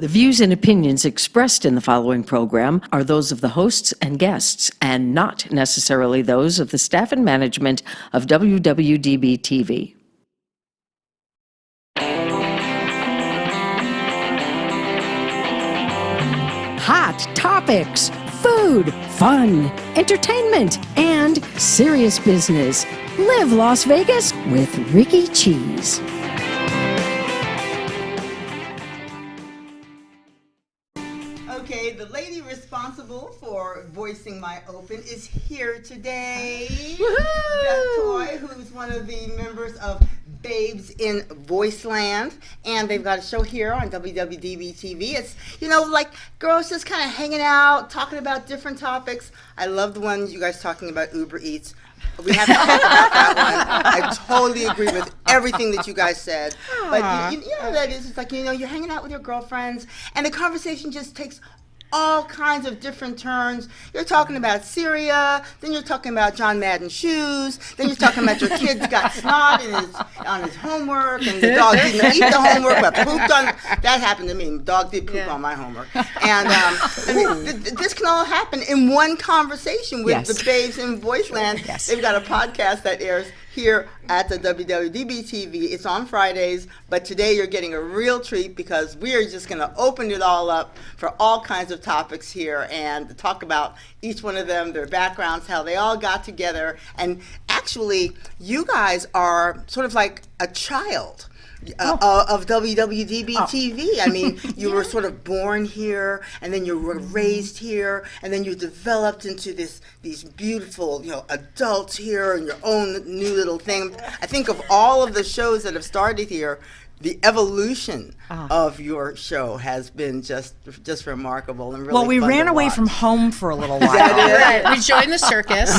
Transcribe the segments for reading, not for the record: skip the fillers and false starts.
The views and opinions expressed in the following program are those of the hosts and guests, and not necessarily those of the staff and management of WWDB-TV. Hot topics, food, fun, entertainment, and serious business. Live Las Vegas with Rikki Cheese. Okay, the lady responsible for voicing my open is here today. Beth Toy, who's one of the members of BABES in Voiceland, and they've got a show here on WWDB-TV. It's, like girls just kind of hanging out, talking about different topics. I love the one you guys talking about Uber Eats. We haven't talked about that one. I totally agree with everything that you guys said. But you know that is, it's like, you're hanging out with your girlfriends, and the conversation just takes all kinds of different turns. You're talking about Syria, then you're talking about John Madden's shoes, then you're talking about your kid's got snot on his homework, and the dog didn't eat the homework, but pooped on. That happened to me. The dog did poop on my homework. And this can all happen in one conversation with the Babes in Voiceland. Yes. They've got a podcast that airs here at the WWDB TV. It's on Fridays, but today you're getting a real treat because we are just going to open it all up for all kinds of topics here and talk about each one of them, their backgrounds, how they all got together. And actually, you guys are sort of like a child of WWDB TV. I mean, you were sort of born here, and then you were raised here, and then you developed into these beautiful, adults here and your own new little thing. I think of all of the shows that have started here, the evolution of your show has been just remarkable and really Well, we fun ran to away watch. from home for a little while. That Right. We joined the circus.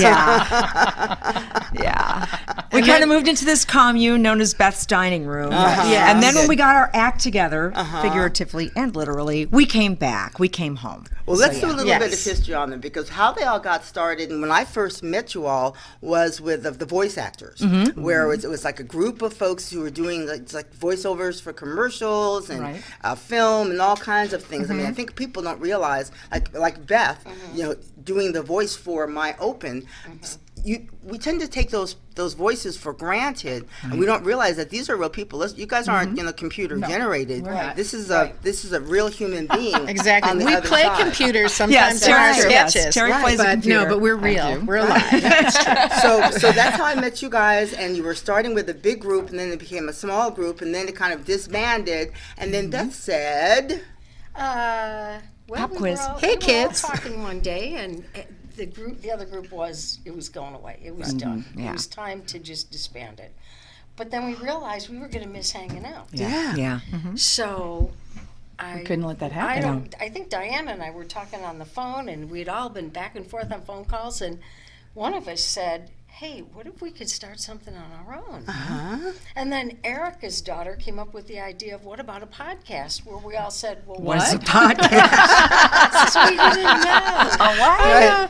Yeah. We kind of moved into this commune known as Beth's Dining Room. Yeah. And then when we got our act together, figuratively and literally, we came back. We came home. Well, let's do a little bit of Yes. history on them, because how they all got started, and when I first met you all, was with the voice actors, where it was like a group of folks who were doing like voiceovers for commercials and film and all kinds of things. I mean, I think people don't realize, like Beth, doing the voice for my open. We tend to take those voices for granted, and we don't realize that these are real people. You guys aren't computer generated. This is a real human being. Exactly. On the We other play side. computers sometimes in Terry- our sketches. yes, Terry plays a but computer. no, but we're real. We're alive. So that's how I met you guys, and you were starting with a big group, and then it became a small group, and then it kind of disbanded, and then Beth said, Pop quiz. Hey, we kids. were all talking one day, and the other group it was going away. It was done. It was time to just disband it. But then we realized we were going to miss hanging out. Yeah. So I couldn't let that happen. I think Diana and I were talking on the phone, and we'd all been back and forth on phone calls, and one of us said, hey, what if we could start something on our own? And then Erica's daughter came up with the idea of, what about a podcast? Where we all said, well, what? What's a podcast? So we didn't know.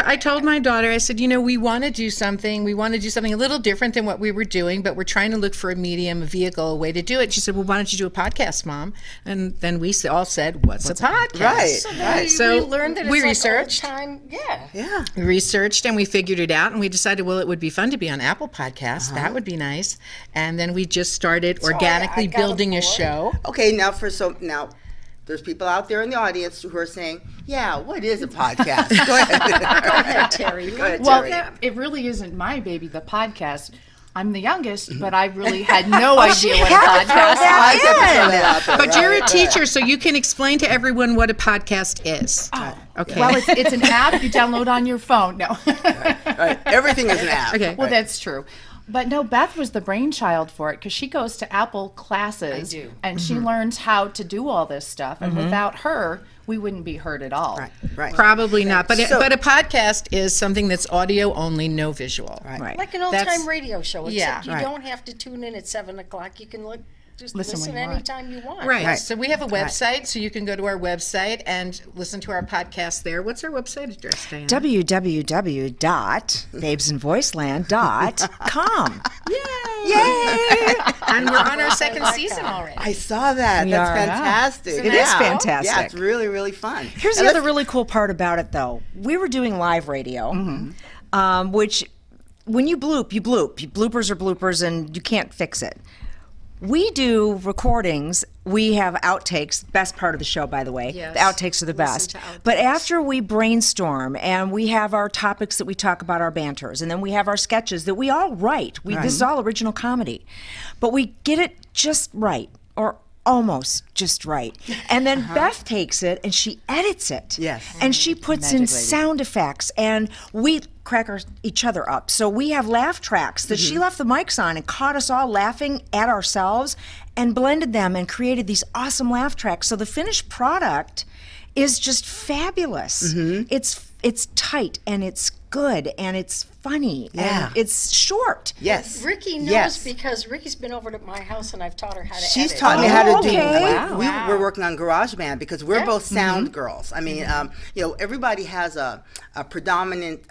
I told my daughter, I said, we want to do something. We want to do something a little different than what we were doing, but we're trying to look for a medium, a vehicle, a way to do it. She said, well, why don't you do a podcast, Mom? And then we all said, what's a podcast? Right. So we learned that we it's researched. like old time, We researched and we figured it out, and we decided, well, it would be fun to be on Apple Podcasts. That would be nice. And then we just started organically I got building a aboard. show. okay, now there's people out there in the audience who are saying, yeah, what is a podcast? Go ahead. Go ahead, Terry. Go ahead, Well, Terry. it really isn't my baby, the podcast. I'm the youngest, but I really had no idea what a podcast I was. get to throw that out there, But you're a right? teacher, so you can explain to everyone what a podcast is. Okay. Well, it's an app you download on your phone. No. Right. Everything is an app. Okay. Well, that's true. But no, Beth was the brainchild for it because she goes to Apple classes I do. and she learns how to do all this stuff. And without her, we wouldn't be heard at all. Right. Probably not. But So- but a podcast is something that's audio only, no visual. Right. Like an old That's- time radio show, except you right. don't have to tune in at 7 o'clock. You can just Listen listen when you want. anytime you want. Right. So we have a website, so you can go to our website and listen to our podcast there. What's our website address, Diana? www.babesinvoiceland.com. Yay! Yay! And we're on our second season already. I saw that. We That's are. fantastic. It is fantastic. Yeah, it's really, really fun. Here's the other really cool part about it, though. We were doing live radio, which when you bloop, you bloop. Bloopers are bloopers, and you can't fix it. We do recordings. We have outtakes. Best part of the show, by the way. Yes. The outtakes are the best. But after we brainstorm and we have our topics that we talk about, our banters, and then we have our sketches that we all write. This is all original comedy. But we get it just right, or almost just right. And then Beth takes it and she edits it. Yes. And she puts in sound effects, and we crack each other up. So we have laugh tracks that she left the mics on and caught us all laughing at ourselves and blended them and created these awesome laugh tracks. So the finished product is just fabulous. It's tight and it's good and it's funny and it's short. Yes. Rikki knows because Rikki's been over to my house and I've taught her how to She's edit. taught me how to do. Okay. We're working on GarageBand because we're both sound girls. I mean, everybody has a predominant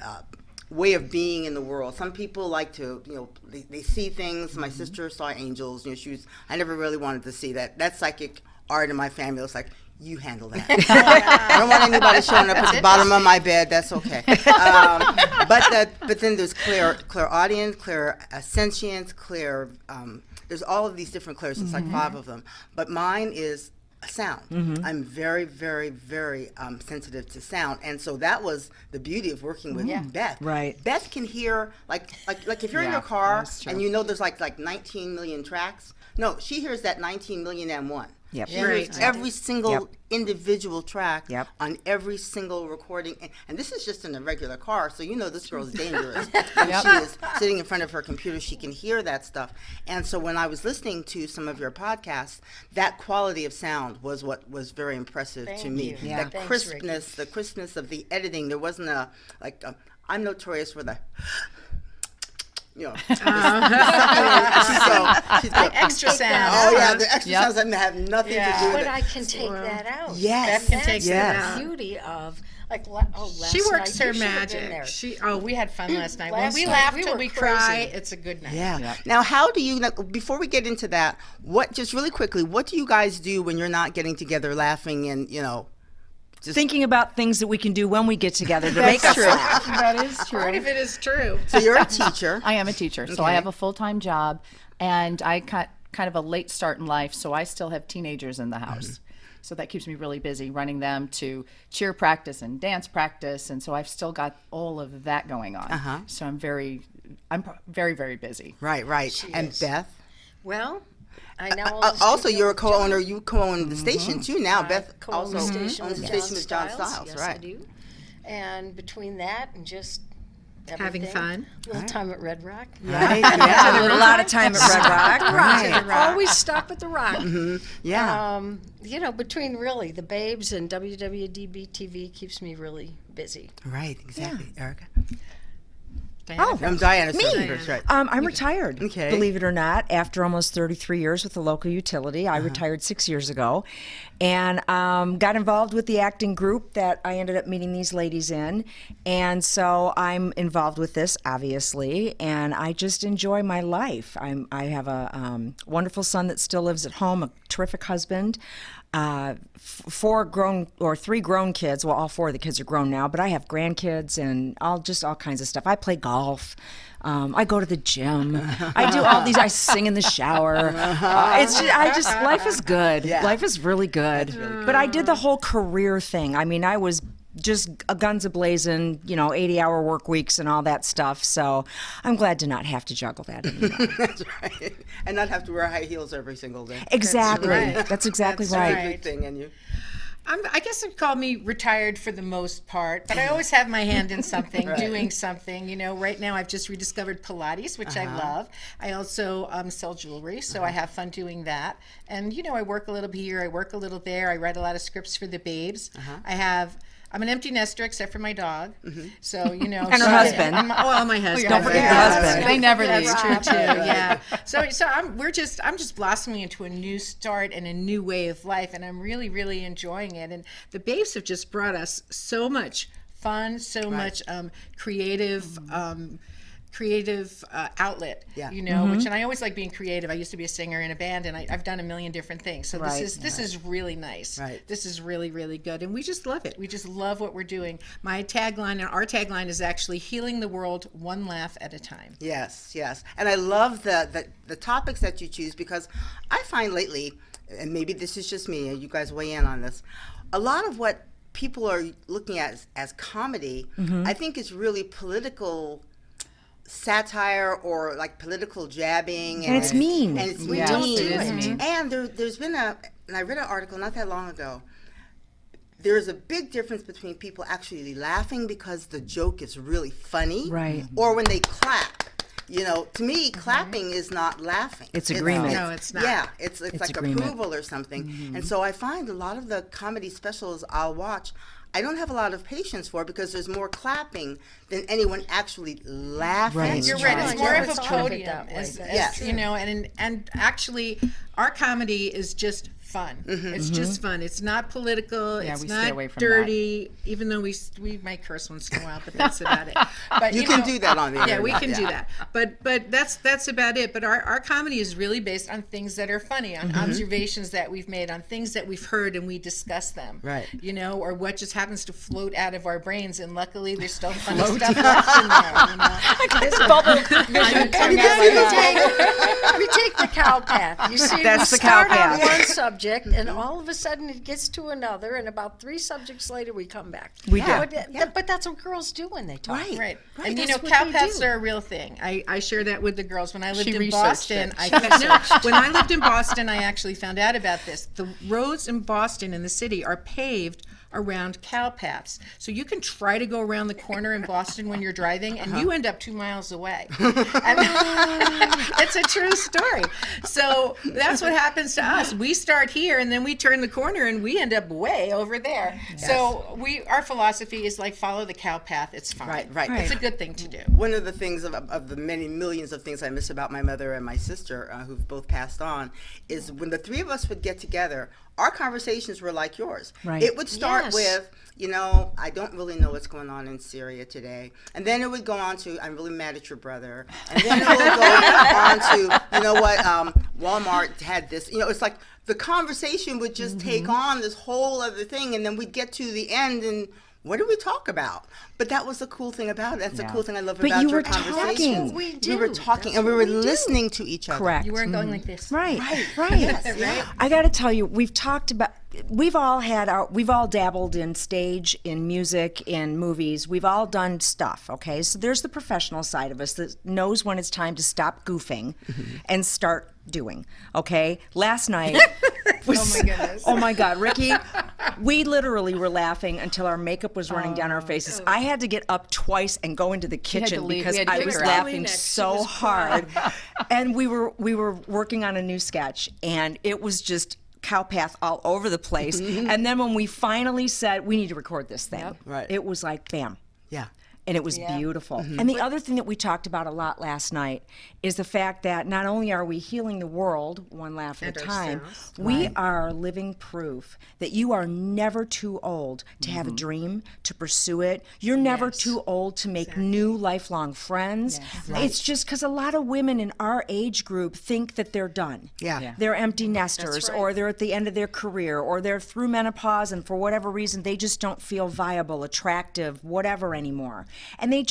way of being in the world. Some people like to, they see things. My sister saw angels. I never really wanted to see that. That psychic art in my family was like, you handle that. I don't want anybody showing up at the bottom of my bed. That's okay. But then there's clairaudience, clairsentience, there's all of these different clairs. It's like 5 of them. But mine is sound. I'm very, very, very sensitive to sound, and so that was the beauty of working with Beth. Right. Beth can hear like if you're in your car and there's like 19 million tracks. No, she hears that 19 million and one. Yep. She hears every single individual track Yep. on every single recording. And this is just in a regular car, so this girl's dangerous. When she is sitting in front of her computer, she can hear that stuff. And so when I was listening to some of your podcasts, that quality of sound was what was very impressive to me. you. That Thanks, crispness, the crispness of the editing. There wasn't I'm notorious for the... she's Extra sound. Oh yeah, the extra sounds that have nothing to do with But it. I can take that out. Yes. Beth can take that That's out. the beauty of last She works night, her you should have been magic. there. We had fun last night. When Last we night, laugh we till were we crazy. cry, it's a good night. Yeah. Now, how do you, before we get into that, just really quickly, what do you guys do when you're not getting together laughing and, Thinking about things that we can do when we get together to make us laugh. That is true. Part of it is true. So you're a teacher. I am a teacher, so I have a full-time job, and I got kind of a late start in life, so I still have teenagers in the house. So that keeps me really busy, running them to cheer practice and dance practice, and so I've still got all of that going on. So I'm very, very busy. Right. And is. Beth? Well, I now Also, you're a co-owner. You co-own the station too now. Beth co-own also the station owns the with station with John Stiles, yes, right? I do. And between that and just Having everything, fun. a little time at Red Rock. Right. A lot of time at Red Rock. Right. Always stop at the Rock. Yeah. Between really the Babes and WWDB TV keeps me really busy. Right. Exactly. Erica. Oh, I'm Diana. Me. First, right. I'm retired, Okay. believe it or not. After almost 33 years with the local utility, I retired 6 years ago, and got involved with the acting group that I ended up meeting these ladies in, and so I'm involved with this, obviously, and I just enjoy my life. I have a wonderful son that still lives at home, a terrific husband. 3 grown kids. Well, all 4 of the kids are grown now, but I have grandkids and all kinds of stuff. I play golf. I go to the gym. I do all these. I sing in the shower. Life is good. Yeah. Life is really good. But I did the whole career thing. I mean, I was just guns a-blazing, 80-hour work weeks and all that stuff. So I'm glad to not have to juggle that anymore. That's right. And not have to wear high heels every single day. Exactly. right. That's exactly That's right. That's a big thing, and you. I guess I'd call me retired for the most part, but I always have my hand in something, doing something. Right now I've just rediscovered Pilates, which I love. I also sell jewelry, so I have fun doing that. And, I work a little here, I work a little there. I write a lot of scripts for the Babes. I'm an empty nester except for my dog. So, And her husband. My husband. Don't forget your husband. They never leave. That's true too. Yeah. So I'm just blossoming into a new start and a new way of life, and I'm really, really enjoying it. And the Babes have just brought us so much fun, so much creative creative outlet, Yeah. you know, which, and I always like being creative. I used to be a singer in a band, and I've done a million different things. So Right. this is really nice. Right. This is really, really good. And we just love it. We just love what we're doing. My tagline and our tagline is actually healing the world one laugh at a time. Yes, yes. And I love the topics that you choose, because I find lately, and maybe this is just me, and you guys weigh in on this, a lot of what people are looking at as comedy, I think is really political satire, or like political jabbing. And it's mean. And it's Yeah. mean. It is mean. And there's been and I read an article not that long ago, there's a big difference between people actually laughing because the joke is really funny, Right. or when they clap. You know, to me, clapping is not laughing. It's agreement. No, it's not. Yeah, it's like agreement. approval or something. And so I find a lot of the comedy specials I'll watch, I don't have a lot of patience for, because there's more clapping than anyone actually laughing. Right. You're right. It's Yeah, more of it's a all of it podium, that way. as, Yes. you know, and actually, our comedy is just fun. It's just fun. It's not political. Yeah, it's we not stay away from dirty. Even though we might curse once in a while, but that's about it. But You can do that on the Yeah, we internet, can do yeah. that. But that's about it. But our comedy is really based on things that are funny, on observations that we've made, on things that we've heard, and we discuss them. Right. You know, or what just happens to float out of our brains, and luckily there's still funny stuff left in there. You know? We take the cow path. You see, That's we the cow start on path. one subject, and all of a sudden it gets to another, and about 3 subjects later we come back. We do. But that's what girls do when they talk. Right. Right. Right, And you that's know, what cow they paths do. are a real thing. I share that with the girls. When I lived She in researched Boston, it. when I lived in Boston, I actually found out about this. The roads in Boston, in the city, are paved around cow paths. So you can try to go around the corner in Boston when you're driving, and you end up 2 miles away. And it's a true story. So that's what happens to us. We start here, and then we turn the corner, and we end up way over there. So our philosophy is like, follow the cow path. It's fine. Right. It's a good thing to do. One of the things of the many millions of things I miss about my mother and my sister, who've both passed on, is when the three of us would get together, our conversations were like yours. Right. It would start Yes. with, you know, I don't really know what's going on in Syria today. And then it would go on to, I'm really mad at your brother. And then it would go on to, you know what, Walmart had this. You know, it's like the conversation would just take on this whole other thing. And then we'd get to the end, and what did we talk about? But that was the cool thing about it. That's the cool thing I love But about you your were conversations. talking. We We were do. talking, That's and we what were we do. listening to each other. Correct. You weren't going like this. Right. Yes, yeah. I got to tell you, we've talked about. We've all dabbled in stage, in music, in movies. We've all done stuff. Okay, so there's the professional side of us that knows when it's time to stop goofing and start doing. Okay, last night was. Oh my goodness. Oh my God, Rikki, we literally were laughing until our makeup was running down our faces. I had to get up twice and go into the had to kitchen leave. because We had to I kick was her out. laughing Kleenex. She so was hard. And we were working on a new sketch, and it was just cowpath all over the place. And then when we finally said we need to record this thing, Right. it was like bam. Yeah. And it was beautiful. And the other thing that we talked about a lot last night is the fact that not only are we healing the world one laugh at a time, we are living proof that you are never too old to have a dream, to pursue it. You're never too old to make new lifelong friends. It's just because a lot of women in our age group think that they're done. Yeah. They're empty nesters, or they're at the end of their career, or they're through menopause, and for whatever reason, they just don't feel viable, attractive, whatever anymore. And they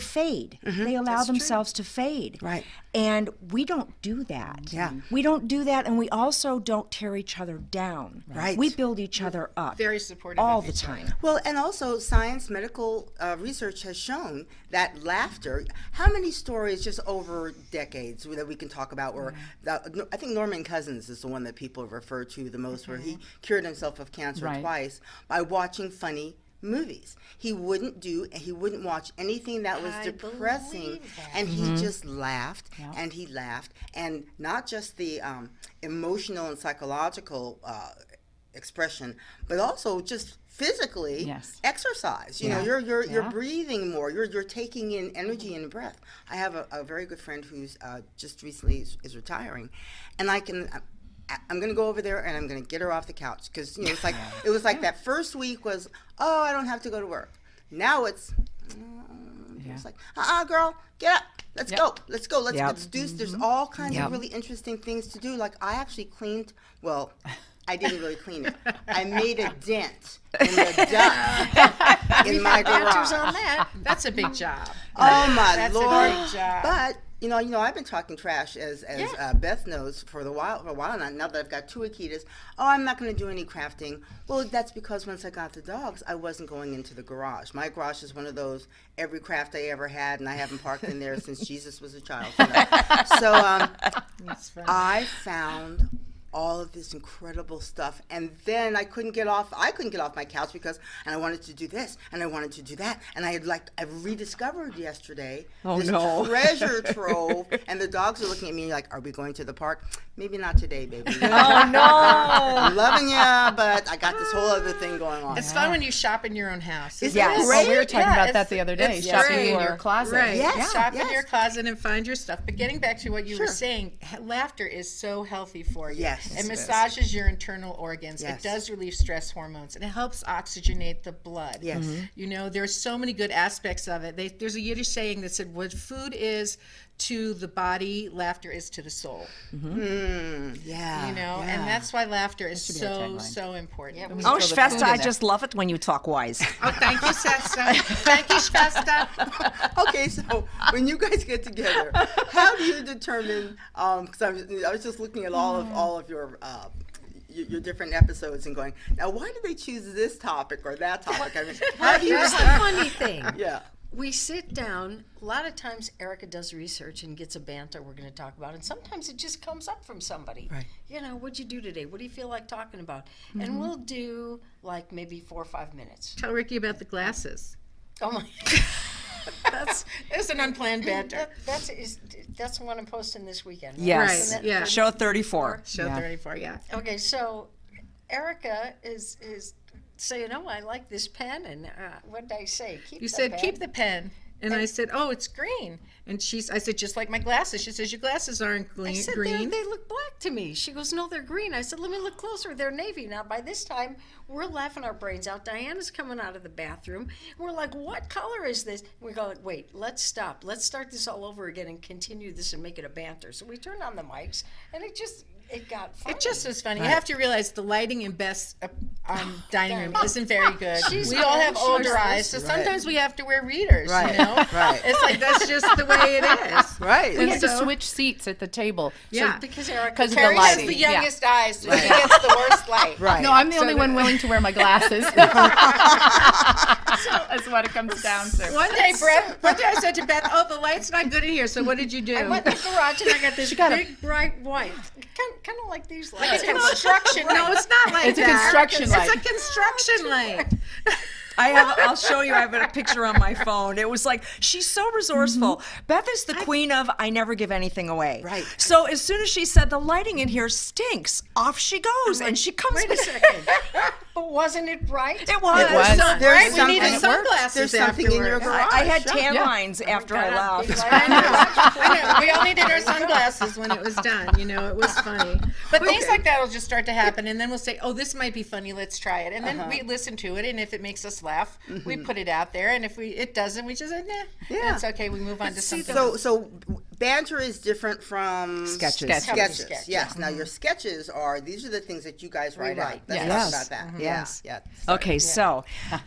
fade. They allow themselves to fade. Right. And we don't do that. Yeah. We don't do that, and we also don't tear each other down. Right. We build each other up. Very supportive all of the each other. time. Well, and also science, medical research has shown that laughter, how many stories just over decades that we can talk about where, I think Norman Cousins is the one that people refer to the most, where he cured himself of cancer Right. twice by watching funny movies. He wouldn't watch anything that was depressing, believe that. and he just laughed and he laughed, and not just the emotional and psychological expression, but also just physically Yes. exercise. You know, you're breathing more. You're taking in energy and breath. I have a very good friend who's just recently is retiring, and I'm going to go over there and I'm going to get her off the couch, because you know it's like it was like that first week was, oh, I don't have to go to work. Now it's It's like, girl, get up. Let's go. Let's go. Let's do. There's all kinds of Yep. really interesting things to do. Like I actually cleaned. Well, I didn't really clean it. I made a dent in the duct in my garage. on that. That's a big job. Oh my That's Lord! a big job. But you know, I've been talking trash as Beth knows for a while now that I've got 2 Akitas. Oh, I'm not going to do any crafting. Well, that's because once I got the dogs, I wasn't going into the garage. My garage is one of those every craft I ever had, and I haven't parked in there since Jesus was a child. So I found all of this incredible stuff, and then I couldn't get off my couch because I wanted to do this and I wanted to do that, and I rediscovered yesterday this treasure trove, and the dogs are looking at me like, are we going to the park? Maybe not today, baby. I'm loving you, but I got this whole other thing going on. It's fun when you shop in your own house. Isn't Yes. it Well, we were great? talking about that the other day, it's shopping great. in your closet. Right. Yes, Shop in yes. your closet and find your stuff. But getting back to what you were saying, laughter is so healthy for you. Yes. It massages your internal organs. Yes. It does relieve stress hormones, and it helps oxygenate the blood. Yes. You know, there's so many good aspects of it. There's a Yiddish saying that said, what food is to the body, laughter is to the soul. Yeah. You know, and that's why laughter is so important. Oh, throw the food Shvesta, in I there. just love it when you talk wise. Oh, thank you, Sesta. Thank you, Shvesta. Okay, so when you guys get together, how do you determine? Because I was just looking at all of your different episodes and going, now why did they choose this topic or that topic? I mean, how do you? Here's the funny thing. Yeah. We sit down. A lot of times, Erica does research and gets a banter we're going to talk about, and sometimes it just comes up from somebody. Right. You know, what'd you do today? What do you feel like talking about? And we'll do like maybe 4 or 5 minutes. Tell Rikki about the glasses. Oh my! It's an unplanned banter. That's the one I'm posting this weekend. Right? Yes. Isn't that- Yeah. Show 34. Show 34, yeah. Okay, so Erica is saying, "Oh, I like this pen," and what did I say? You said, keep the pen. And I said, oh, it's green. And I said, just like my glasses. She says, your glasses aren't I said, green. they look black to me. She goes, no, they're green. I said, let me look closer. They're navy. Now, by this time, we're laughing our brains out. Diana's coming out of the bathroom. We're like, what color is this? We go, wait, let's stop. Let's start this all over again and continue this and make it a banter. So we turned on the mics, and it got funny. It just was funny. You have to realize the lighting in Beth's dining room isn't very good. We all have older eyes, so sometimes we have to wear readers, you know? Right. It's like, that's just the way it is. Right. We had to switch seats at the table. Yeah. because Erica, Because of the Terry has lighting. the Yeah. youngest eyes, so she gets the worst light. Right. No, I'm the only one willing to wear my glasses. That's what it comes down to. One day I said to Beth, oh, the light's not good in here, so what did you do? I went in the garage and I got this got a- big bright white, kind of like these lights. It's a construction. No, it's not like It's a that. construction light. It's a construction light. I'll show you. I have a picture on my phone. It was like, she's so resourceful. Beth is the queen of I never give anything away. Right. So as soon as she said the lighting in here stinks, off she goes, and she comes Wait a back. second. But wasn't it bright? It was. It was. So, There's right? We something- needed it sunglasses There's something in your afterwards. garage. I had tan Yeah. lines after I Got a big left. light. I know. We all needed our sunglasses when it was done. You know, it was funny. But things like that will just start to happen, and then we'll say, "Oh, this might be funny. Let's try it." And then we listen to it, and if it makes us laugh, we put it out there. And if it doesn't, we just say, "Nah, Yeah. it's okay." We move on to something. So banter is different from Sketches. Sketches. Sketch, Yes. Now your sketches these are the things that you guys write out. write. Let's Yes. talk about that. Yes. Yeah. Okay, so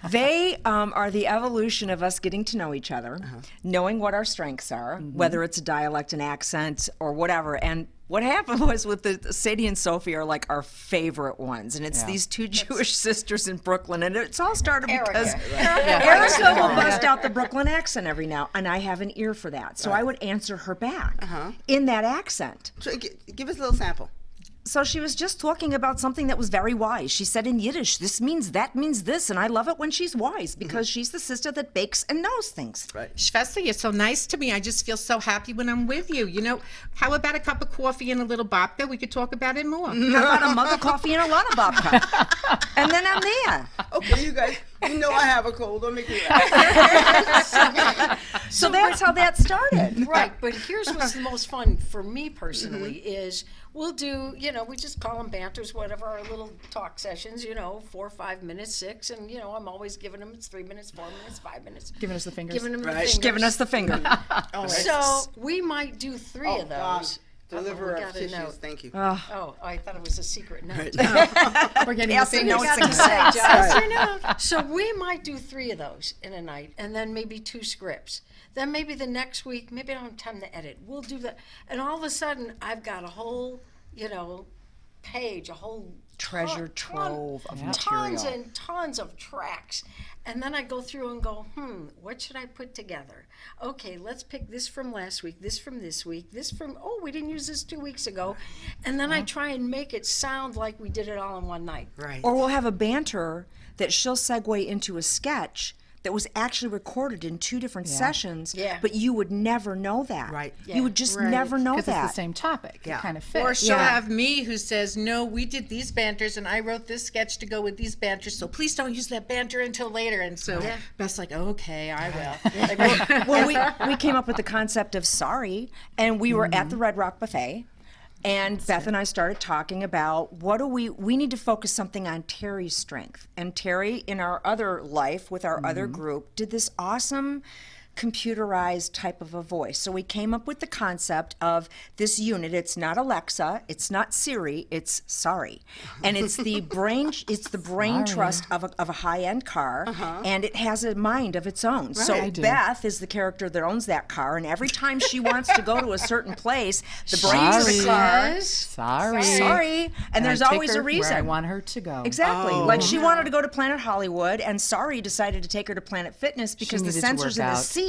they are the evolution of us getting to know each other, knowing what our strengths are, whether it's a dialect, an accent, or whatever. And what happened was with the Sadie and Sophie are like our favorite ones, and it's these two Jewish sisters in Brooklyn, and it's all started because Erica will bust out the Brooklyn accent every now, and I have an ear for that, so I would answer her back in that accent. So give us a little sample. So she was just talking about something that was very wise. She said in Yiddish, this means that means this, and I love it when she's wise because she's the sister that bakes and knows things. Right. Shvesta, you're so nice to me. I just feel so happy when I'm with you. You know, how about a cup of coffee and a little babka? We could talk about it more. How about a mug of coffee and a lot of babka? And then I'm there. Okay, you guys, you know I have a cold. Don't make me laugh. So that's how that started. Right, but here's what's the most fun for me personally is we'll do, we just call them banters, whatever, our little talk sessions, 4 or 5 minutes, 6, and, I'm always giving them, it's 3 minutes, 4 minutes, 5 minutes. Giving us the fingers. Giving them the Right. fingers. Giving us the finger. So we might do 3 of God. those. Deliverer we of got a tissues. note. Thank you. Oh, I thought it was a secret note. We're getting the Passing fingers. notes Got and the side cassettes. jobs. So we might do 3 of those in a night, and then maybe 2 scripts. Then maybe the next week, maybe I don't have time to edit. We'll do that, and all of a sudden, I've got a whole, page, a whole Treasure trove of material. tons and tons of tracks. And then I go through and go, what should I put together? Okay, let's pick this from last week, this from this week, this from, we didn't use this 2 weeks ago. And then I try and make it sound like we did it all in one night. Right. Or we'll have a banter that she'll segue into a sketch that was actually recorded in 2 different sessions, Yeah. but you would never know that. Right. You would just never know Because that. it's the same topic. Yeah. It kind of fits. Or she'll Yeah. have me who says, no, we did these banters and I wrote this sketch to go with these banters, so please don't use that banter until later. And so Beth's like, okay, I will. Well, we came up with the concept of sorry, and we were at the Red Rock Buffet, and Beth and I started talking about we need to focus something on Terry's strength. And Terry, in our other life with our other group, did this awesome computerized type of a voice. So we came up with the concept of this unit. It's not Alexa, it's not Siri, it's Sorry. And it's the brain trust of a high-end car, and it has a mind of its own. So I do. Beth is the character that owns that car, and every time she wants to go to a certain place, the brain of the car, sorry, and there's I take always her a where I reason. want her to go. Exactly. Like she wanted to go to Planet Hollywood, and Sorry decided to take her to Planet Fitness because the needed to sensors work in the out. seat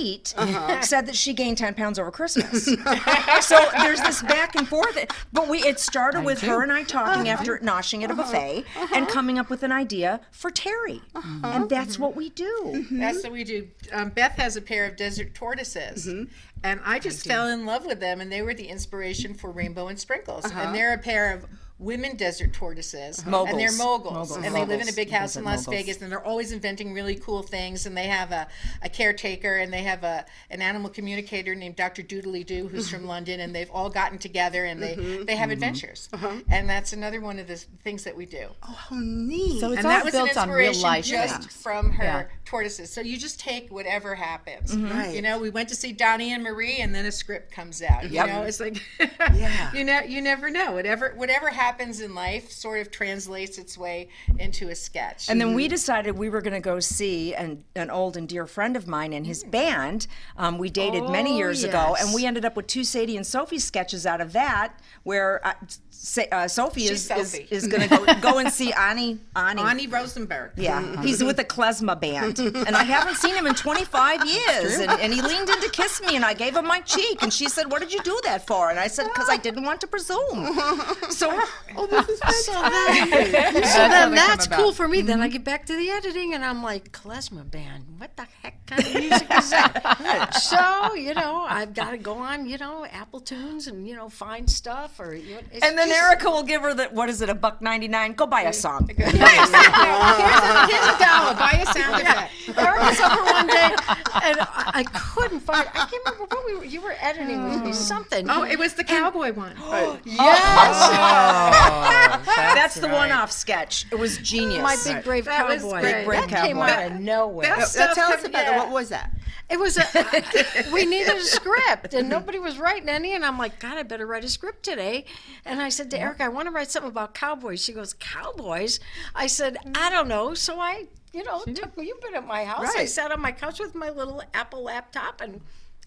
said that she gained 10 pounds over Christmas. So there's this back and forth. But it started with her and I talking after noshing at a buffet and coming up with an idea for Terry. And that's what we do. That's what we do. Beth has a pair of desert tortoises, and I just fell in love with them, and they were the inspiration for Rainbow and Sprinkles. And they're a pair of women desert tortoises, and they're moguls, and they live in a big house in Las Vegas, and they're always inventing really cool things. And they have a caretaker, and they have an animal communicator named Dr. Doodly Doo, who's from London, and they've all gotten together and they have adventures. And that's another one of the things that we do. Oh, how neat. So it's And all that was an built on real inspiration life just things. from her Yeah. tortoises. So you just take whatever happens. Right. You know, we went to see Donnie and Marie, and then a script comes out. You know, it's like you never know. Whatever happens in life sort of translates its way into a sketch. And then we decided we were going to go see an old and dear friend of mine and his band. We dated many years ago, and we ended up with 2 Sadie and Sophie sketches out of that, where Sophie is going to go and see Ani Rosenberg. Yeah, he's with the klezmer band, and I haven't seen him in 25 years. And he leaned in to kiss me, and I gave him my cheek, and she said, "What did you do that for?" And I said, "Because I didn't want to presume." So, then that's cool for me. Then I get back to the editing, and I'm like, klezmer band. What the heck kind of music is that? So I've got to go on, Apple Tunes and find stuff or. and then Erica will give her $1.99. Go buy a song. Here's a dollar. Buy a sound effect. Eric was over one day, and I couldn't find. I can't remember what you were editing with me. Something. Oh, it was the cowboy one. That's the one-off sketch. It was genius. My big brave That was cowboy. great. That came out of nowhere. Tell us about it. What was that? It was we needed a script, and nobody was writing any. And I'm like, God, I better write a script today. And I said to Erica, I want to write something about cowboys. She goes, cowboys? I said, I don't know. So I, you've been at my house. I Right. sat on my couch with my little Apple laptop, and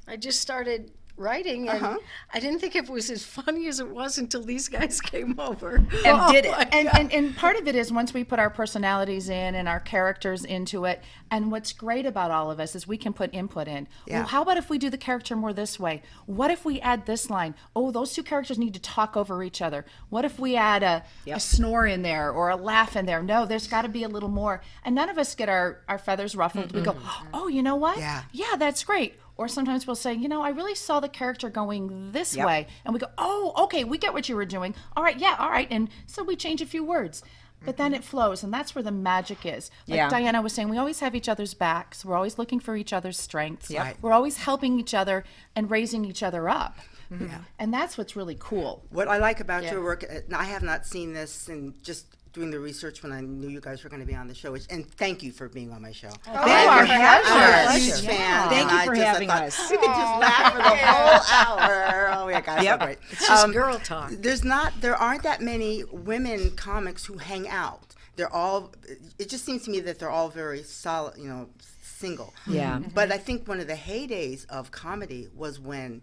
I just started writing, and I didn't think it was as funny as it was until these guys came over And did it. And part of it is once we put our personalities in and our characters into it, and what's great about all of us is we can put input in. Yeah. Well, how about if we do the character more this way? What if we add this line? Oh, those 2 characters need to talk over each other. What if we add a snore in there or a laugh in there? No, there's got to be a little more. And none of us get our feathers ruffled. We go, oh, you know what? Yeah, that's great. Or sometimes we'll say, I really saw the character going this way. And we go, oh, okay, we get what you were doing. All right, yeah, all right. And so we change a few words. but then it flows, and that's where the magic is. Like Yeah. Diana was saying, we always have each other's backs. We're always looking for each other's strengths. Yep. We're always helping each other and raising each other up. And that's what's really cool. What I like about your work, and I have not seen this, and just doing the research when I knew you guys were going to be on the show, and thank you for being on my show. Our pleasure. I'm a huge fan. Thank and you for I having thought, us. We could just laugh for the whole hour. Oh my God, so great. It's just girl talk. There aren't that many women comics who hang out. They're all, it just seems to me that they're all very solid, single. Yeah. But I think one of the heydays of comedy was when,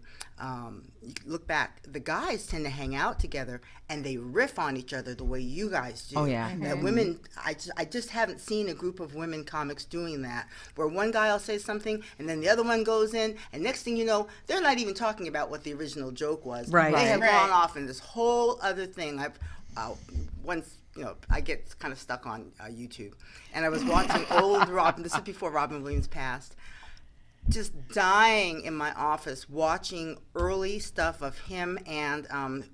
you look back, the guys tend to hang out together and they riff on each other the way you guys do. Oh, yeah. That women, I just haven't seen a group of women comics doing that, where one guy will say something and then the other one goes in, and next thing you know, they're not even talking about what the original joke was. Right. They have Right. gone off in this whole other thing. Once, I get kind of stuck on YouTube, and I was watching old Robin. This is before Robin Williams passed. Just dying in my office watching early stuff of him and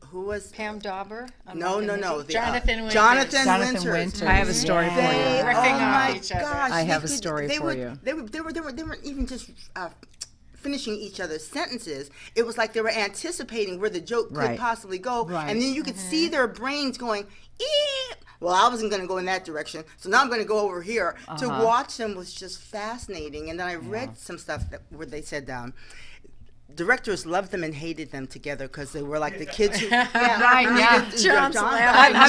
who was Pam Dauber? no. Jonathan Winters. Jonathan Jonathan Winters. Winters. I have a story for They, you. Riffing oh off my each other. gosh, I they have a could- story they for were, you. They weren't even just finishing each other's sentences. It was like they were anticipating where the joke could Right. possibly go, Right. and then you could see their brains going, "Ee!" Well, I wasn't going to go in that direction, so now I'm going to go over here. To watch them was just fascinating. And then I read some stuff where they said directors loved them and hated them together because they were like the kids who. Right, yeah. John's John- laughing.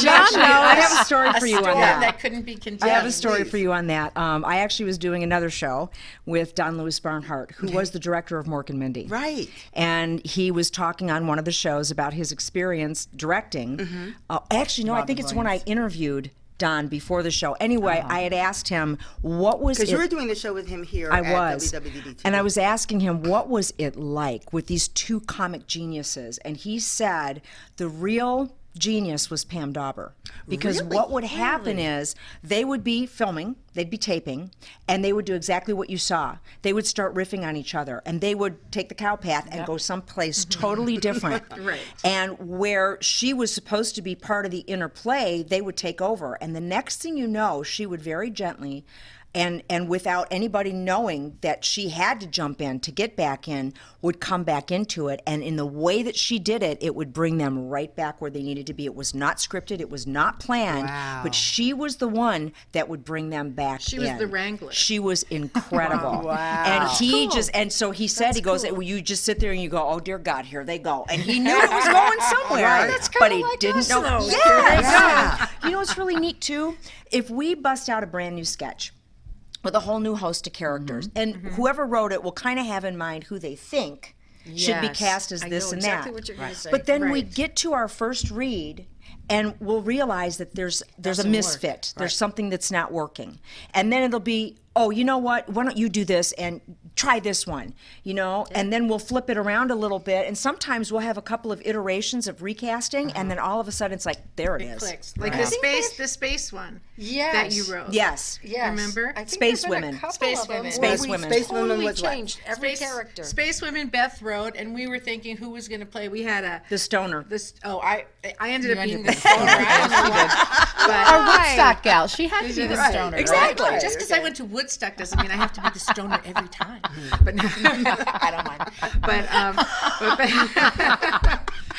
I have a story for you on Story that. that couldn't be contained. I have a story please. for you on that. I actually was doing another show with Don Lewis Barnhart, who was the director of Mork and Mindy. Right. And he was talking on one of the shows about his experience directing. Actually, no, I think it's when I interviewed Don before the show. Anyway, I had asked him what was Because it. you were doing the show with him here I at was. WWDB. And I was asking him, what was it like with these two comic geniuses? And he said the real genius was Pam Dauber. Because Really? what would happen is they would be filming, they'd be taping, and they would do exactly what you saw. They would start riffing on each other, and they would take the cow path and go someplace totally different. Right. And where she was supposed to be part of the interplay, they would take over. And the next thing you know, she would very gently and without anybody knowing that she had to jump in to get back in, would come back into it. And in the way that she did it, it would bring them right back where they needed to be. It was not scripted, it was not planned, Wow. but she was the one that would bring them back She in. was the wrangler. She was incredible. Wow. And he and so he said, he goes, well, you just sit there and you go, oh dear God, here they go. And he knew it was going somewhere, Right. That's but kinda he like didn't us, know. though. Yes. You know what's really neat too? If we bust out a brand new sketch with a whole new host of characters, and whoever wrote it will kind of have in mind who they think should be Yes. cast as I this know and exactly that. what you're going to say. But then we Right. get to our first read, and we'll realize that there's a misfit. There's something that's not working, and then it'll be, oh, you know what? Why don't you do this and try this one, and then we'll flip it around a little bit, and sometimes we'll have a couple of iterations of recasting, and then all of a sudden it's like, there it is. Clicks. Like Right. the space one Yes. that you wrote. Yes. Yes. Remember? I think Space there've been a Women. couple Space of them Women. where Space we Women. Space Women totally was what? changed every character. Space Women Beth wrote, and we were thinking who was going to play. We had The stoner. I ended up being ended the stoner. I don't know why. Our Woodstock gal, she had to be the Right. stoner. Exactly. Right? Just because I went to Woodstock doesn't mean I have to be the stoner every time. But no, I don't mind. But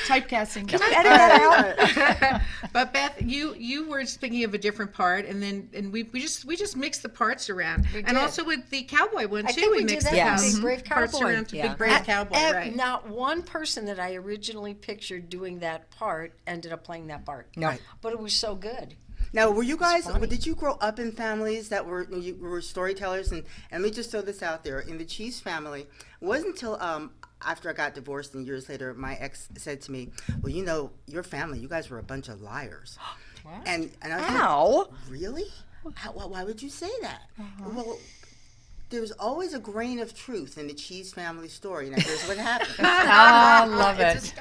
Typecasting. Edit that out. but Beth, you were thinking of a different part, and we just mixed the parts around, and did. also with the cowboy one I too. think we we did mixed that the Yes. with Big Brave parts Cowboy. around to Yeah. Big Brave Cowboy, right? Not one person that I originally pictured doing that part ended up playing that part. No. But it was so good. Now, were you guys? funny. Did you grow up in families that were storytellers? And let me just throw this out there: in the Cheese family, it wasn't until after I got divorced and years later, my ex said to me, "Well, your family, you guys were a bunch of liars." And I was like, Ow. really? Why would you say that? Well, there's always a grain of truth in the Cheese family story. Now, here's what happens. I love it.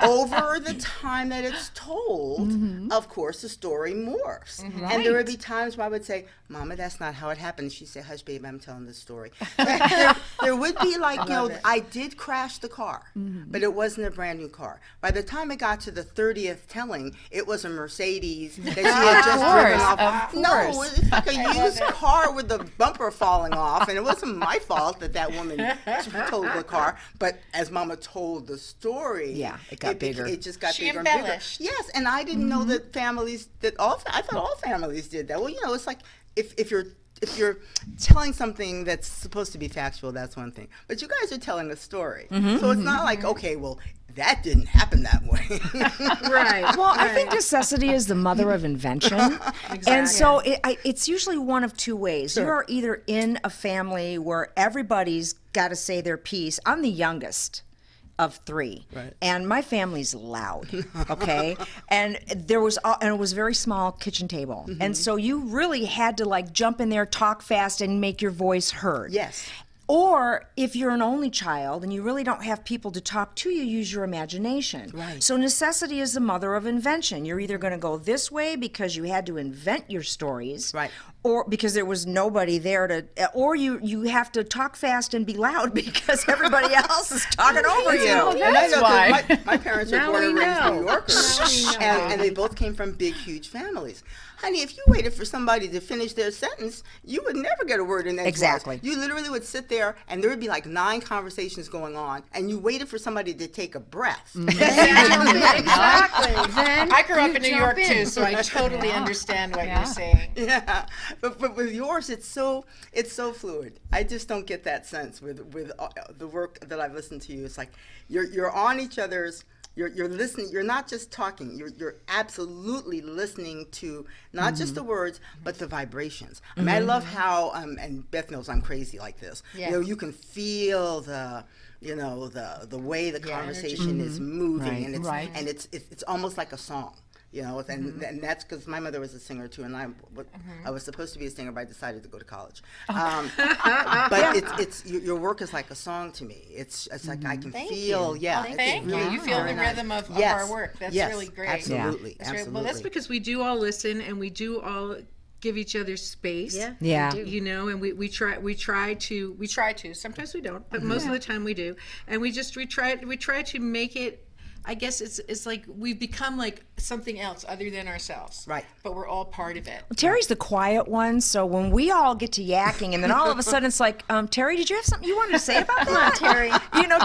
Over the time that it's told, of course, the story morphs. And there would be times where I would say, Mama, that's not how it happened. She'd say, hush, babe, I'm telling the story. There would be like, I did crash the car, but it wasn't a brand new car. By the time it got to the 30th telling, it was a Mercedes that she had just driven off. No, it's like a used car with the bumper falling off, and it wasn't my fault that woman told the car. But as Mama told the story, it got bigger. It just got She bigger and bigger. embellished. Yes, and I didn't know that families I thought all families did that. Well, it's like if you're telling something that's supposed to be factual, that's one thing. But you guys are telling a story, so it's not like, okay, well, that didn't happen that way. Right. Well, I think necessity is the mother of invention. And so it's usually one of two ways. You're either in a family where everybody's got to say their piece. I'm the youngest of three, and my family's loud, okay? And it was a very small kitchen table, and so you really had to like jump in there, talk fast, and make your voice heard. Yes. Or if you're an only child and you really don't have people to talk to, you use your imagination. Right. So necessity is the mother of invention. You're either going to go this way because you had to invent your stories, Right. or because there was nobody there to, or you have to talk fast and be loud because everybody else is talking over you. And I That's know 'cause why. my parents are born and raised New Yorkers, and they both came from big, huge families. Honey, if you waited for somebody to finish their sentence, you would never get a word in edgewise. Exactly. You literally would sit there, and there would be like 9 conversations going on, and you waited for somebody to take a breath. Exactly. Then I grew up in New jump York in. too, so I totally understand what you're saying. Yeah, but with yours, it's so fluid. I just don't get that sense with the work that I've listened to you. It's like you're on each other's. You're listening. You're not just talking. You're absolutely listening to not just the words, but the vibrations. I mean, I love how and Beth knows I'm crazy like this. Yeah. You can feel the way the conversation is moving, and it's almost like a song. And that's because my mother was a singer too, and I was supposed to be a singer, but I decided to go to college. But it's your work is like a song to me. It's like I can feel. Yeah, Thank it's you. really You feel the very nice. rhythm of Yes. our work. That's Yes, really great. Absolutely, That's right. absolutely. Well, that's because we do all listen and we do all give each other space. Yeah. And we try to. Sometimes we don't, but most of the time we do. And we try to make it. I guess it's like we've become like something else other than ourselves. Right. But we're all part of it. Terry's the quiet one, so when we all get to yakking, and then all of a sudden it's like, Terry, did you have something you wanted to say about that? Come on, Terry.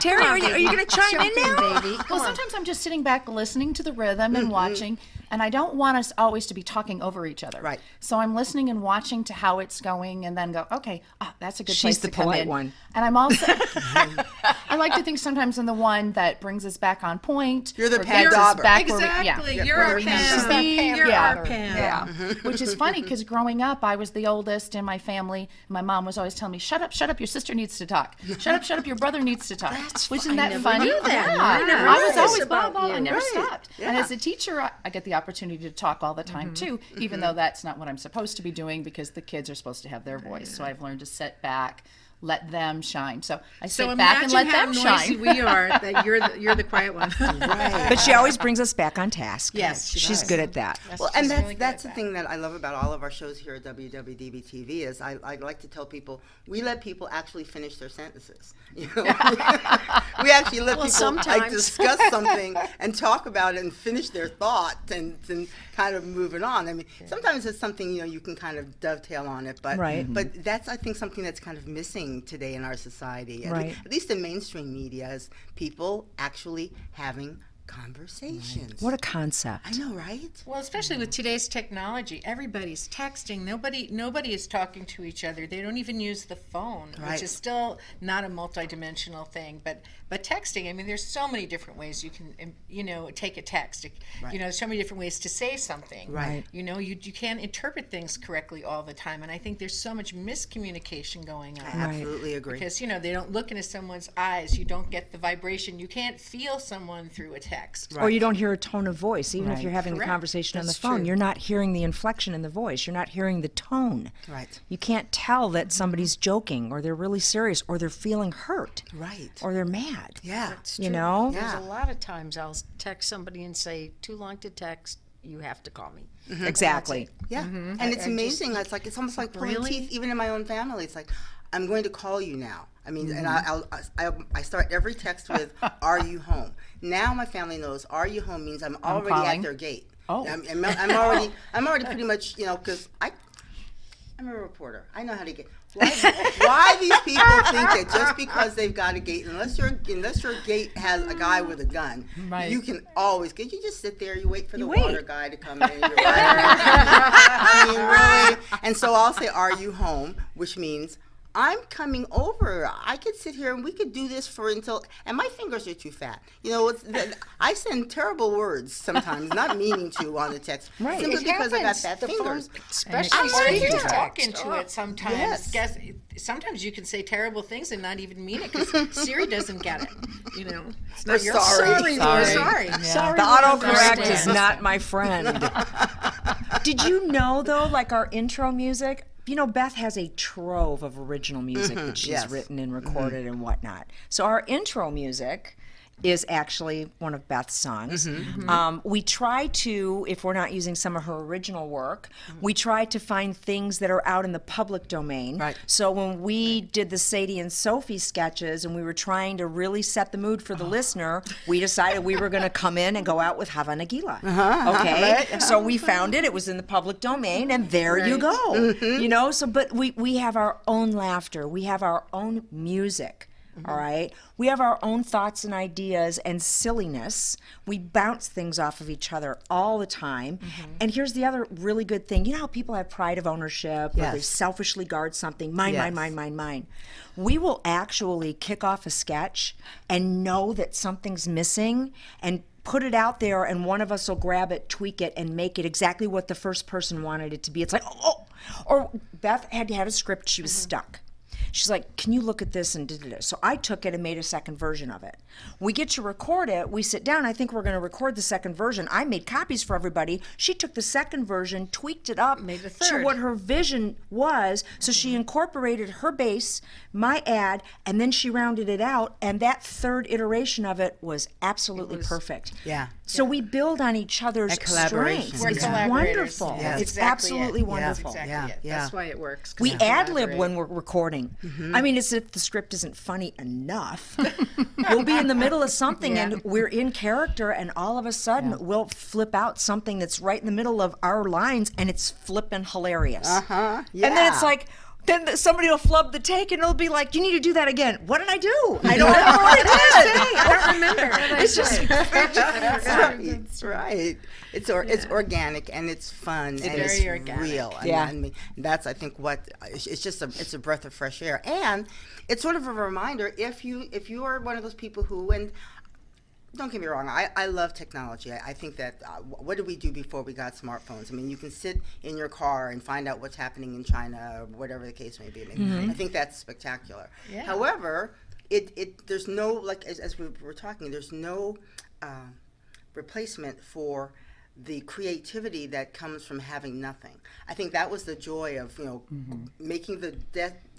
Terry, are you going to chime in now? baby. Well, sometimes I'm just sitting back listening to the rhythm and watching, and I don't want us always to be talking over each other. Right. So I'm listening and watching to how it's going, and then go, okay, that's a good She's place the to come polite in. one. And I'm also, I like to think sometimes I'm the one that brings us back on point. You're the or Pam gets us Dauber. back where we- Exactly. yeah. You're Where our we Pam. have to Pam. You're Yeah. our Pam. Yeah, which is funny because growing up, I was the oldest in my family. My mom was always telling me, "Shut up, your sister needs to talk. Shut up, your brother needs to talk." Isn't that funny? knew that. Yeah, I never I knew was this always about blah blah. I you. never Right. stopped. And Yeah. as a teacher, I get the opportunity to talk all the time too, even though that's not what I'm supposed to be doing because the kids are supposed to have their voice. So I've learned to sit back, let them shine. So I So sit back and let imagine them how noisy shine. we are that you're the quiet one. But she always brings us back on task. Yes, she She's does. good at that. Well, and She's that's really good that's at the that. thing that I love about all of our shows here at WWDB TV is I like to tell people we let people actually finish their sentences. We actually let people like sometimes. discuss something and talk about it and finish their thought and kind of move it on. I mean, sometimes it's something you can kind of dovetail on it, but Right. but that's I think something that's kind of missing today in our society. Right. At least in mainstream media, is people actually having conversations. What a concept. I know, right? Well, especially with today's technology, everybody's texting. Nobody is talking to each other. They don't even use the phone, Right. which is still not a multidimensional thing. But texting, I mean, there's so many different ways you can, take a text. There's so many different ways to say something. Right. You can't interpret things correctly all the time, and I think there's so much miscommunication going on. Absolutely agree. Because they don't look into someone's eyes. You don't get the vibration. You can't feel someone through a text. text. Or you don't hear a tone of voice, even if you're having the Correct. conversation on the That's phone. true. You're not hearing the inflection in the voice. You're not hearing the tone. Right. You can't tell that somebody's joking, or they're really serious, or they're feeling hurt, Right. or they're mad. Yeah. You know? Yeah. There's a lot of times I'll text somebody and say, too long to text, you have to call me. Exactly. Yeah, and it's amazing. It's like it's almost like pulling teeth, even in my own family. It's like, I'm going to call you now. I mean, and I start every text with, "Are you home?" Now my family knows, "Are you home?" means I'm already calling. at their gate. Oh. I'm already pretty much, because I'm a reporter. I know how to get. Why these people think that just because they've got a gate, unless your gate has a guy with a gun, Right. you can always get. You just sit there, you wait for the water guy to come in. You're right. I mean, really. And so I'll say, "Are you home?" which means I'm coming over. I could sit here and we could do this and my fingers are too fat. I send terrible words sometimes, not meaning to on the text, Right. simply because I got fat The phone, fingers. especially Or if speak you to talk text. into it sometimes, Yes. sometimes you can say terrible things and not even mean it because Siri doesn't get it. It's not Or your sorry. Sorry. The autocorrect is not my friend. Did you know, though, like our intro music, Beth has a trove of original music that she's yes. written and recorded and whatnot. So our intro music is actually one of Beth's songs. We try to, if we're not using some of her original work, we try to find things that are out in the public domain. Right. So when we did the Sadie and Sophie sketches and we were trying to really set the mood for the listener, we decided we were going to come in and go out with Hava Nagila. Okay? So we found it was in the public domain, and there you go. So but we have our own laughter. We have our own music. All right. We have our own thoughts and ideas and silliness. We bounce things off of each other all the time. And here's the other really good thing. You know how people have pride of ownership, or they Yes. selfishly guard something, mine, Yes. mine. We will actually kick off a sketch and know that something's missing and put it out there, and one of us will grab it, tweak it, and make it exactly what the first person wanted it to be. It's like, oh. Or Beth had a script, she was stuck. She's like, can you look at this and did it? So I took it and made a second version of it. We get to record it. We sit down. I think we're going to record the second version. I made copies for everybody. She took the second version, tweaked it up Made a to third. what her vision was. So she incorporated her bass, my ad, and then she rounded it out. And that third iteration of it was absolutely perfect. Yeah. So we build on each other's That collaboration. strengths. We're It's collaborators. wonderful. Yeah, It's exactly absolutely it. wonderful. That's Yeah, exactly it. yeah. That's why it works. 'cause We we ad lib collaborate. when we're recording. I mean, it's if the script isn't funny enough. We'll be in the middle of something and we're in character, and all of a sudden we'll flip out something that's right in the middle of our lines, and it's flippin' hilarious. Yeah. And then it's like, then somebody will flub the take, and it'll be like, you need to do that again. What did I do? I don't remember what I did. I don't remember. It's just That's right. It's organic and it's fun and very it's organic. real. Yeah. I mean, that's I think what it's just it's a breath of fresh air, and it's sort of a reminder if you are one of those people who, and don't get me wrong, I love technology. I think that what did we do before we got smartphones? I mean, you can sit in your car and find out what's happening in China or whatever the case may be. I mean, I think that's spectacular. Yeah. However, there's no, like as we were talking, there's no replacement for the creativity that comes from having nothing. I think that was the joy of making the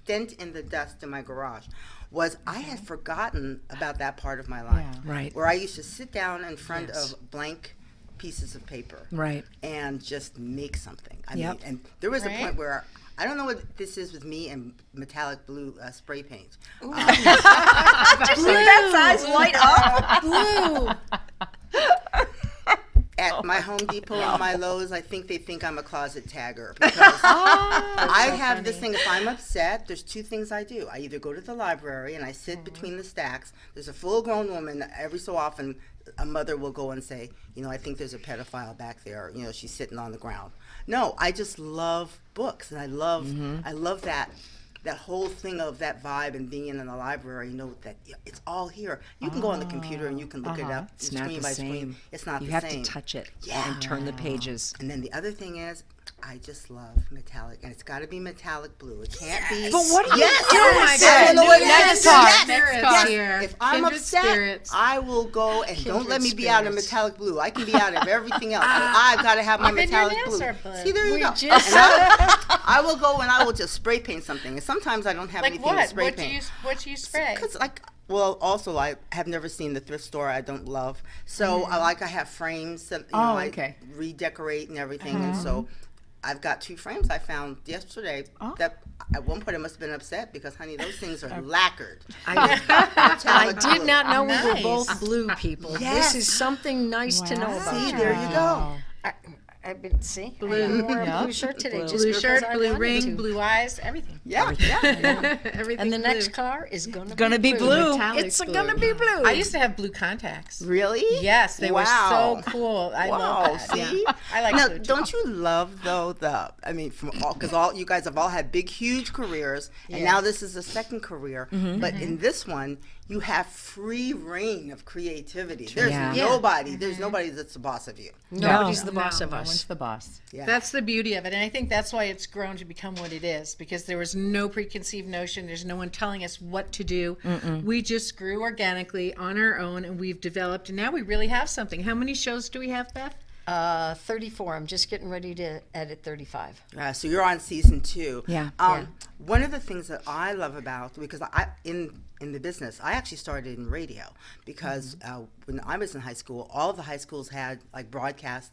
dent in the dust in my garage. Was I had forgotten about that part of my life, Right. where I used to sit down in front of blank pieces of paper, Right. and just make something. I Yep. mean, and there was a Right. point where I don't know what this is with me and metallic blue spray paint. Beth's eyes light up. At my Home Depot and my Lowe's, I think they think I'm a closet tagger, because I have this thing. If I'm upset, there's two things I do. I either go to the library and I sit between the stacks. There's a full-grown woman. Every so often, a mother will go and say, I think there's a pedophile back there. She's sitting on the ground. No, I just love books, and I love that whole thing of that vibe and being in the library. That it's all here. You can go on the computer and you can look it up. It's not screen the by same. screen. It's not You the have same. to touch it Yeah. and turn the pages. And then the other thing is, I just love metallic, and it's got to be metallic blue. It can't be. But what do you Yes! do? Oh my Yes! God! I don't know what it Next is. talk. Yes! Spirits Yes! here. If I'm Kindred upset, spirits. I will go and don't let me be out of spirits. metallic blue. I can be out of everything else. But I've got to have my Even your metallic nails blue. are blue. See, there you We go. just- And I will go and I will just spray paint something. And sometimes I don't have Like anything to what? spray What do paint. you spray? Because well, also I have never seen the thrift store I don't love. So I have frames that I okay. redecorate and everything, and so I've got 2 frames I found yesterday that at one point I must have been upset because, honey, those things are lacquered. I did not know we were Nice. both blue people. Yes. This is something nice to know about. See, there you go. I've been I wore a blue shirt today. Just Blue because shirt, I blue wanted ring, to. blue eyes, everything. Yeah, yeah. Everything. And the blue. next car is gonna be blue. Metallic It's blue. gonna be blue. I used to have blue contacts. Really? Yes, they Wow. were so cool. I Wow, love that. see? Yeah. I like now, blue too. don't you love though because all you guys have all had big, huge careers, and now this is a second career. But in this one, you have free reign of creativity. There's Yeah. there's nobody that's the boss of you. Nobody's the boss of No one's us. the boss. Yeah. That's the beauty of it. And I think that's why it's grown to become what it is, because there was no preconceived notion. There's no one telling us what to do. We just grew organically on our own, and we've developed, and now we really have something. How many shows do we have, Beth? 34. I'm just getting ready to edit 35. So you're on season 2. Yeah. One of the things that I love about, because in the business, I actually started in radio because when I was in high school, all of the high schools had like broadcast.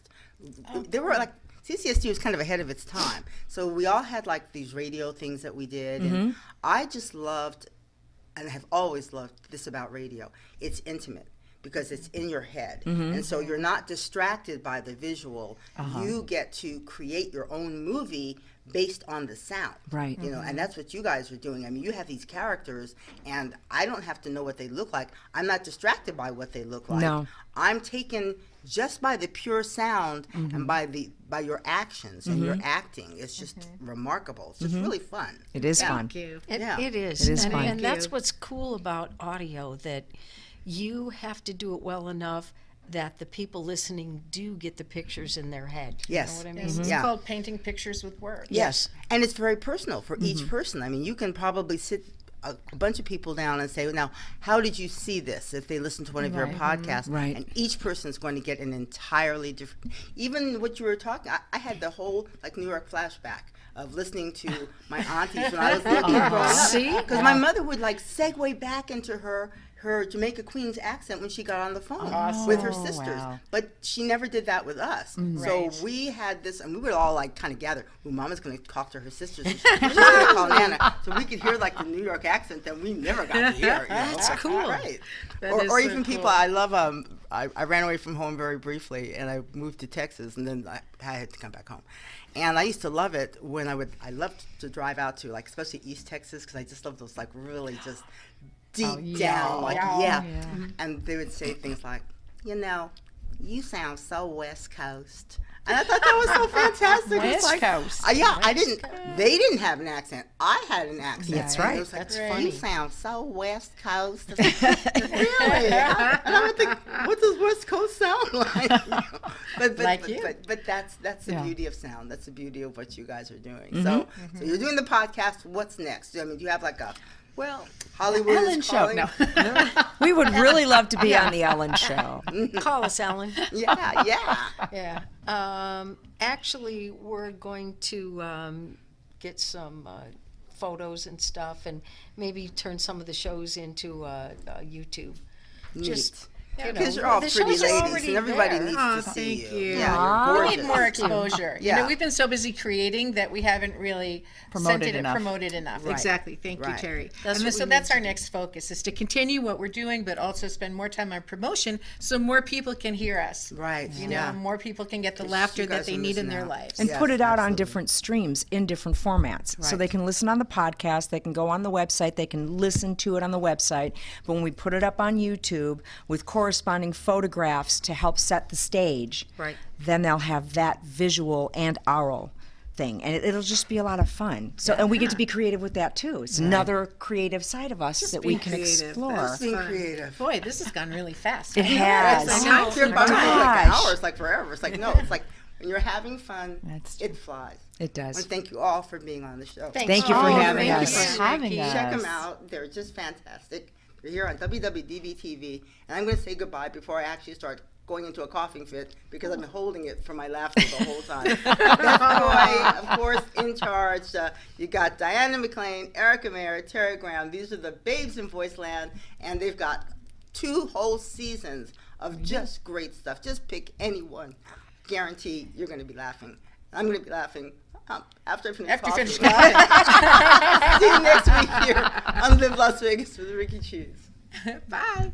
They were like, CCSD was kind of ahead of its time. So we all had like these radio things that we did. And I just loved, and have always loved this about radio. It's intimate, because it's in your head. And so you're not distracted by the visual. You get to create your own movie based on the sound. Right. You know, and that's what you guys are doing. I mean, you have these characters, and I don't have to know what they look like. I'm not distracted by what they look like. No. I'm taken just by the pure sound and by your actions and your acting. It's just remarkable. It's just really fun. It is fun. Thank you. Yeah. It is. It is and, fun. and that's you. what's cool about audio, that you have to do it well enough that the people listening do get the pictures in their head. Yes. You know what I mean? It's Yeah. called painting pictures with words. Yes. And it's very personal for each person. I mean, you can probably sit a bunch of people down and say, now, how did you see this? If they listen to one of your podcasts. Right. And each person is going to get an entirely different, even what you were talking, I had the whole like New York flashback of listening to my aunties when I was little kid growing up. See? Because my mother would like segue back into her Jamaica Queens accent when she got on the phone with her sisters. wow. But she never did that with us. So we had this, and we would all like kind of gather, well, Mama's going to talk to her sisters. And she's going to call Nana. So we could hear like the New York accent that we never got to hear. You know? That's cool. Right. That Or is so even people, cool. I love, I ran away from home very briefly, and I moved to Texas, and then I had to come back home. And I used to love it when I loved to drive out to, like, especially East Texas, because I just love those, like, really just deep down, like, And they would say things like, you know, you sound so West Coast. And I thought that was so fantastic. It's West like, Coast. they didn't have an accent. I had an accent. That's And right. it was like, That's you funny. sound so West Coast. Really? And I would think, what does West Coast sound like? Like you. But that's the beauty of sound. That's the beauty of what you guys are doing. So you're doing the podcast. What's next? I mean, do you have like a Well, Hollywood Ellen is show. calling? No. We would really love to be on the Ellen Show. call us, Ellen. Yeah. Yeah. Actually, we're going to get some photos and stuff, and maybe turn some of the shows into YouTube. Just, you know, Because you're all the pretty shows are ladies, already and everybody there. needs Aw, to see thank you. you. Yeah, you're We gorgeous. need more exposure. You Yeah. know, we've been so busy creating that we haven't really Promoted enough. promoted enough. Right. Exactly. Thank you, Right. Terry. That's And what so we that's need our to next focus, is to continue what we're doing, but also spend more time on promotion so more people can hear us. Right. You know, Yeah. more people can get the You laughter that guys they are need in missing their out. lives. And Yes, put it out on absolutely. different streams in different formats. So Right. they can listen on the podcast, they can go on the website, they can listen to it on the website. But when we put it up on YouTube with corresponding photographs to help set the stage, Right. then they'll have that visual and oral thing. And it'll just be a lot of fun. So and we get to be creative with that too. It's another creative side of us that we be can creative. explore. Just being creative. Boy, this has gone really fast. It has. I know. It feels like Gosh. hours, like forever. It's like, no, it's like, when you're having fun, That's it flies. It I want does. to thank you all for being on the show. Thank you for having thank us. you for having us. Check them out. They're just fantastic. They're here on WWDB.TV. And I'm going to say goodbye before I actually start going into a coughing fit because I've been holding it from my laughter the whole time. Beth Joy, of course, in charge. You got Diana McLean, Erica Mayer, Terry Graham. These are the babes in Voiceland, and they've got 2 whole seasons of just great stuff. Just pick any one. Guarantee you're going to be laughing. I'm going to be laughing after I finish After you coughing. finish coughing. See you next week here on Live Las Vegas with Rikki Cheese. Bye.